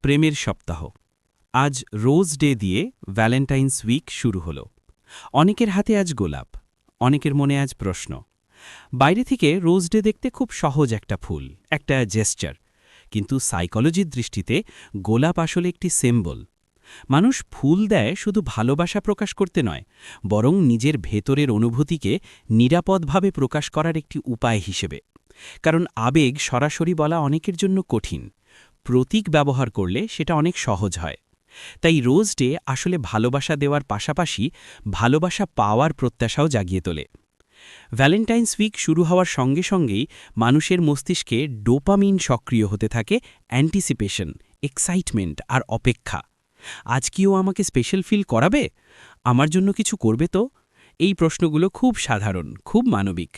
প্রেমের সপ্তাহ। আজ রোজ ডে দিয়ে ভ্যালেন্টাইন্স উইক শুরু হলো। অনেকের হাতে আজ গোলাপ, অনেকের মনে আজ প্রশ্ন। বাইরে থেকে রোজ ডে দেখতে খুব সহজ একটা ফুল, একটা জেস্চার, কিন্তু সাইকোলজির দৃষ্টিতে গোলাপ আসলে একটি সিম্বল। মানুষ ফুল দেয় শুধু ভালোবাসা প্রকাশ করতে নয়, বরং নিজের ভেতরের অনুভূতিকে নিরাপদভাবে প্রকাশ করার একটি উপায় হিসেবে। কারণ আবেগ সরাসরি বলা অনেকের জন্য কঠিন, প্রতীক ব্যবহার করলে সেটা অনেক সহজ হয়। তাই রোজ ডে আসলে ভালোবাসা দেওয়ার পাশাপাশি ভালোবাসা পাওয়ার প্রত্যাশাও জাগিয়ে তোলে। ভ্যালেন্টাইন্স উইক শুরু হওয়ার সঙ্গে সঙ্গেই মানুষের মস্তিষ্কে ডোপামিন সক্রিয় হতে থাকে, অ্যান্টিসিপেশন, এক্সাইটমেন্ট আর অপেক্ষা। আজ কি ও আমাকে স্পেশাল ফিল করাবে? আমার জন্য কিছু করবে তো? এই প্রশ্নগুলো খুব সাধারণ, খুব মানবিক।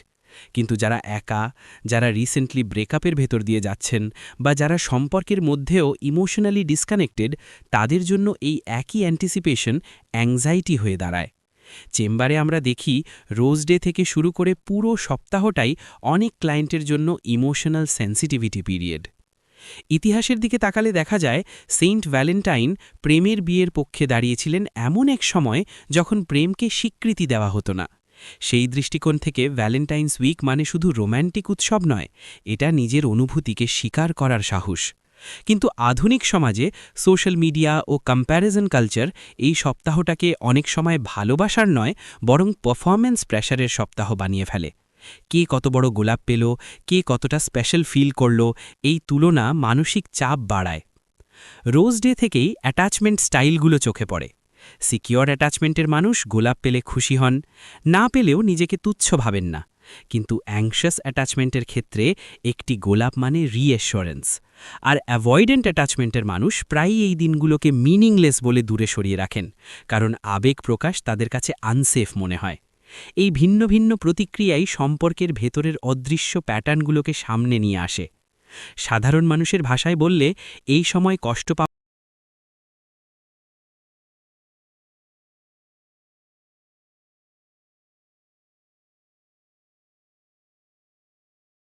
কিন্তু যারা একা, যারা রিসেন্টলি ব্রেকআপের ভেতর দিয়ে যাচ্ছেন, বা যারা সম্পর্কের মধ্যেও ইমোশনালি ডিসকানেক্টেড, তাদের জন্য এই একই অ্যান্টিসিপেশন অ্যাংজাইটি হয়ে দাঁড়ায়। চেম্বারে আমরা দেখি রোজ ডে থেকে শুরু করে পুরো সপ্তাহটাই অনেক ক্লায়েন্টের জন্য ইমোশনাল সেন্সিটিভিটি পিরিয়ড। ইতিহাসের দিকে তাকালে দেখা যায় সেন্ট ভ্যালেন্টাইন প্রেমের বিয়ের পক্ষে দাঁড়িয়েছিলেন এমন এক সময় যখন প্রেমকে স্বীকৃতি দেওয়া হতো না। সেই দৃষ্টিকোণ থেকে ভ্যালেন্টাইন্স উইক মানে শুধু রোম্যান্টিক উৎসব নয়, এটা নিজের অনুভূতিকে স্বীকার করার সাহস। কিন্তু আধুনিক সমাজে সোশ্যাল মিডিয়া ও কম্প্যারিজন কালচার এই সপ্তাহটাকে অনেক সময় ভালোবাসার নয়, বরং পারফরম্যান্স প্রেশারের সপ্তাহ বানিয়ে ফেলে। কে কত বড় গোলাপ পেল, কে কতটা স্পেশাল ফিল করল, এই তুলনা মানসিক চাপ বাড়ায়। রোজ ডে থেকেই অ্যাটাচমেন্ট স্টাইলগুলো চোখে পড়ে। সিকিওর অ্যাটাচমেন্টের মানুষ গোলাপ পেলে খুশি হন, না পেলেও নিজেকে তুচ্ছ ভাবেন না। কিন্তু অ্যাংশাস অ্যাটাচমেন্টের ক্ষেত্রে একটি গোলাপ মানে রিঅ্যাসুরেন্স। আর অ্যাভয়েডেন্ট অ্যাটাচমেন্টের মানুষ প্রায়ই এই দিনগুলোকে মিনিংলেস বলে দূরে সরিয়ে রাখেন, কারণ আবেগ প্রকাশ তাদের কাছে আনসেফ মনে হয়। এই ভিন্ন ভিন্ন প্রতিক্রিয়াই সম্পর্কের ভেতরের অদৃশ্য প্যাটার্নগুলোকে সামনে নিয়ে আসে। সাধারণ মানুষের ভাষায় বললে এই সময় কষ্ট পাওয়া